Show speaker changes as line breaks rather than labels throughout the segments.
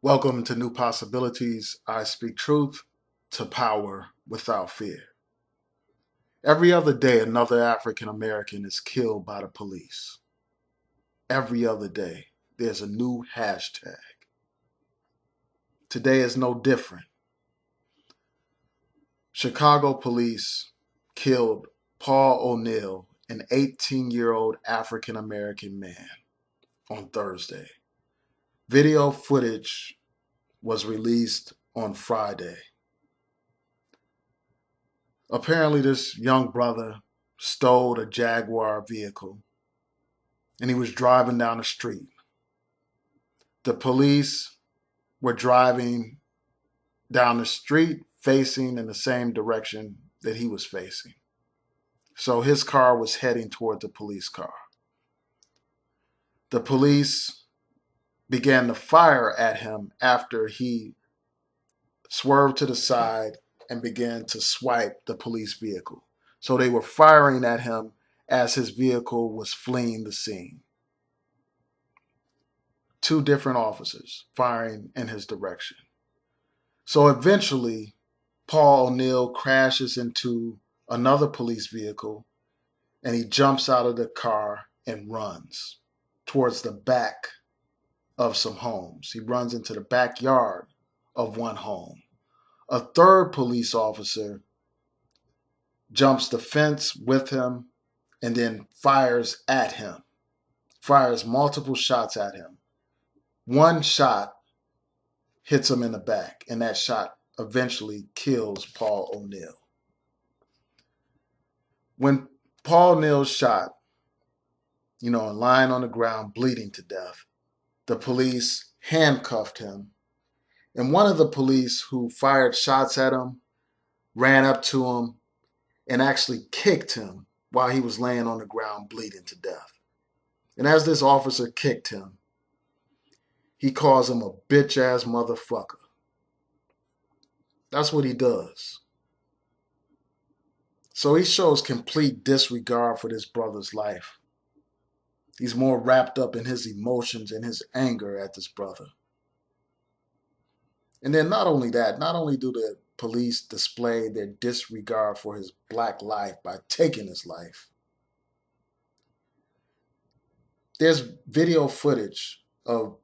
Welcome to New Possibilities. I speak truth to power without fear. Every other day, another African American is killed by the police. Every other day, there's a new hashtag. Today is no different. Chicago police killed PaulO'Neal, an 18-year-old African American man, on Thursday. Video footage was released on Friday. Apparently, this young brother stole a Jaguar vehicle and he was driving down the street. The police were driving down the street facing in the same direction that he was facing. So his car was heading toward the police car. The police began to fire at him after he swerved to the side and began to swipe the police vehicle. So they were firing at him as his vehicle was fleeing the scene. Two different officers firing in his direction. So eventually, PaulO'Neal crashes into another police vehicle and he jumps out of the car and runs towards the back of some homes. He runs into the backyard of one home. A third police officer jumps the fence with him and then fires at him, fires multiple shots at him. One shot hits him in the back, and that shot eventually kills PaulO'Neal. When PaulO'Neal shot, lying on the ground, bleeding to death, the police handcuffed him, and one of the police who fired shots at him ran up to him and actually kicked him while he was laying on the ground bleeding to death. And as this officer kicked him, he calls him a bitch-ass motherfucker. That's what he does. So he shows complete disregard for this brother's life. He's more wrapped up in his emotions and his anger at this brother. And then not only that, not only do the police display their disregard for his black life by taking his life, there's video footage of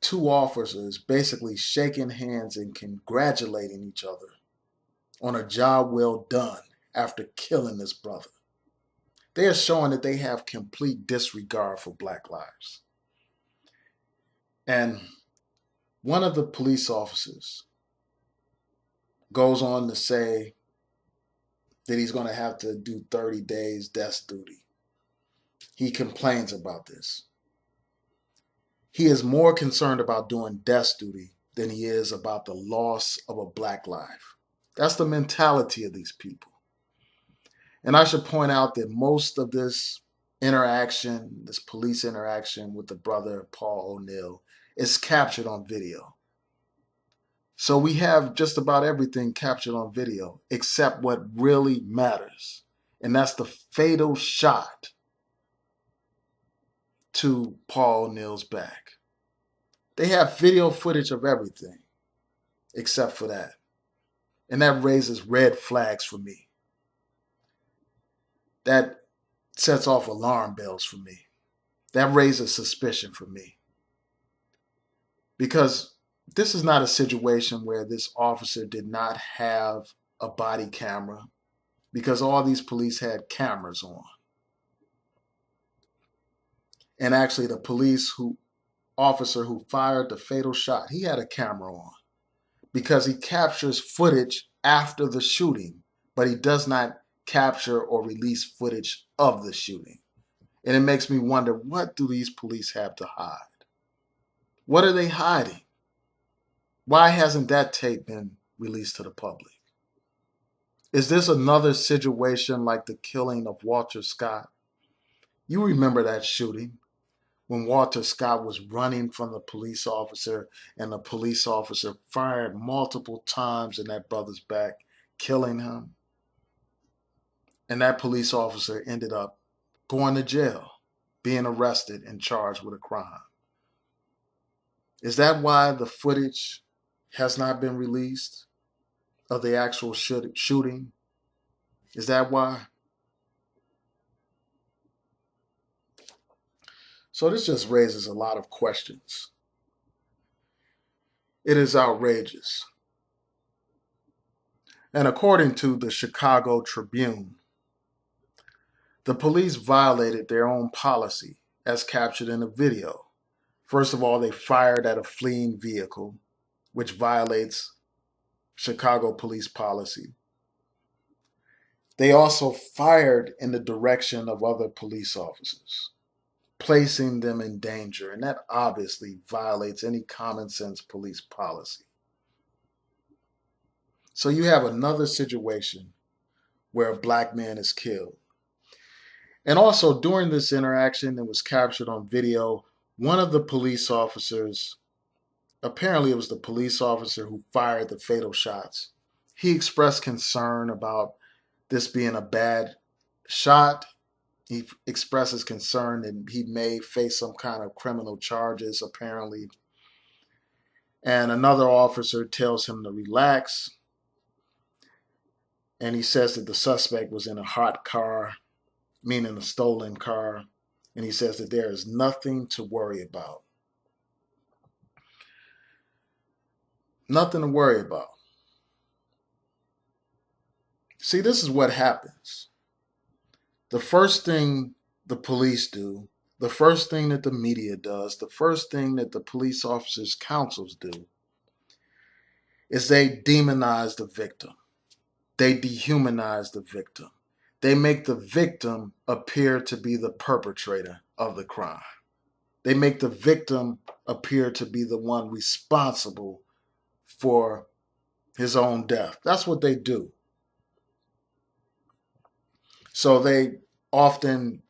two officers basically shaking hands and congratulating each other on a job well done after killing this brother. They are showing that they have complete disregard for black lives. And one of the police officers goes on to say that he's going to have to do 30 days desk duty. He complains about this. He is more concerned about doing desk duty than he is about the loss of a black life. That's the mentality of these people. And I should point out that most of this interaction, this police interaction with the brother PaulO'Neal, is captured on video. So we have just about everything captured on video except what really matters. And that's the fatal shot to PaulO'Neal's back. They have video footage of everything except for that. And that raises red flags for me. That sets off alarm bells for me. That raises suspicion for me. Because this is not a situation where this officer did not have a body camera, because all these police had cameras on. And actually the officer who fired the fatal shot, he had a camera on because he captures footage after the shooting, but he does not capture or release footage of the shooting. And it makes me wonder, what do these police have to hide? What are they hiding? Why hasn't that tape been released to the public? Is this another situation like the killing of Walter Scott? You remember that shooting when Walter Scott was running from the police officer and the police officer fired multiple times in that brother's back, killing him. And that police officer ended up going to jail, being arrested and charged with a crime. Is that why the footage has not been released of the actual shooting? Is that why? So this just raises a lot of questions. It is outrageous. And according to the Chicago Tribune, the police violated their own policy as captured in the video. First of all, they fired at a fleeing vehicle, which violates Chicago police policy. They also fired in the direction of other police officers, placing them in danger, and that obviously violates any common sense police policy. So you have another situation where a black man is killed. And also during this interaction that was captured on video, one of the police officers, apparently it was the police officer who fired the fatal shots, he expressed concern about this being a bad shot. He expresses concern that he may face some kind of criminal charges, apparently. And another officer tells him to relax. And he says that the suspect was in a hot car, meaning a stolen car. And he says that there is nothing to worry about. Nothing to worry about. See, this is what happens. The first thing the police do, the first thing that the media does, the first thing that the police officers' councils do is they demonize the victim. They dehumanize the victim. They make the victim appear to be the perpetrator of the crime. They make the victim appear to be the one responsible for his own death. That's what they do. So they often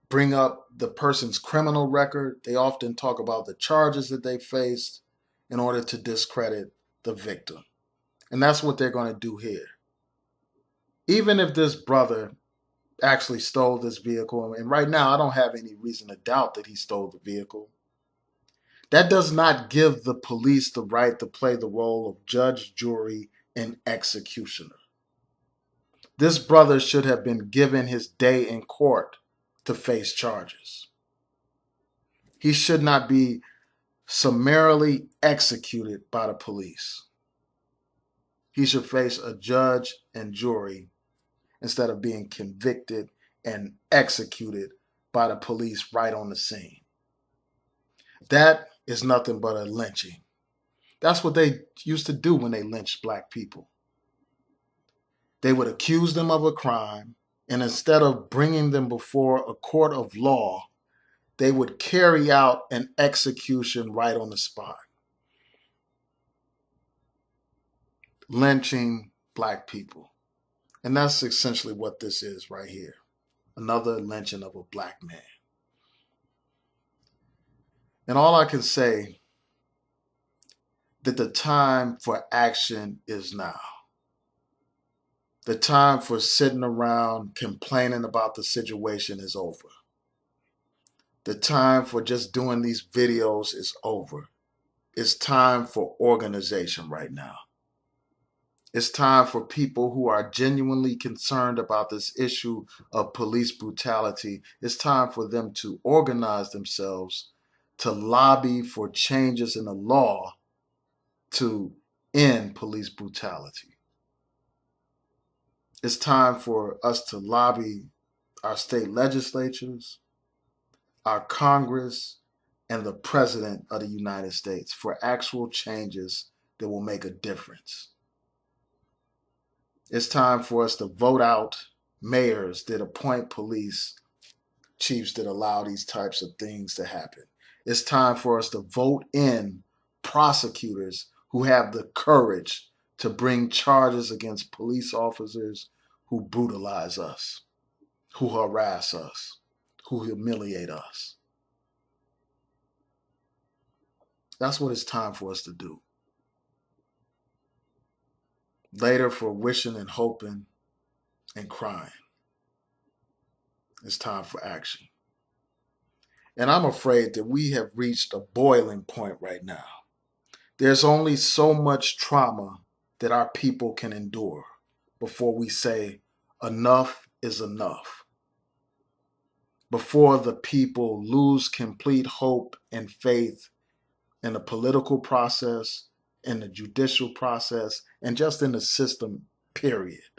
bring up the person's criminal record. They often talk about the charges that they faced in order to discredit the victim. And that's what they're going to do here. Even if this brother actually stole this vehicle, and right now I don't have any reason to doubt that he stole the vehicle, that does not give the police the right to play the role of judge, jury, and executioner. This brother should have been given his day in court to face charges. He should not be summarily executed by the police. He should face a judge and jury instead of being convicted and executed by the police right on the scene. That is nothing but a lynching. That's what they used to do when they lynched black people. They would accuse them of a crime, and instead of bringing them before a court of law, they would carry out an execution right on the spot. Lynching black people. And that's essentially what this is right here. Another lynching of a black man. And all I can say that the time for action is now. The time for sitting around complaining about the situation is over. The time for just doing these videos is over. It's time for organization right now. It's time for people who are genuinely concerned about this issue of police brutality. It's time for them to organize themselves to lobby for changes in the law to end police brutality. It's time for us to lobby our state legislatures, our Congress, and the President of the United States for actual changes that will make a difference. It's time for us to vote out mayors that appoint police chiefs that allow these types of things to happen. It's time for us to vote in prosecutors who have the courage to bring charges against police officers who brutalize us, who harass us, who humiliate us. That's what it's time for us to do. Later, for wishing and hoping and crying, it's time for action. And I'm afraid that we have reached a boiling point right now. There's only so much trauma that our people can endure before we say enough is enough. Before the people lose complete hope and faith in the political process, in the judicial process, and just in the system, period.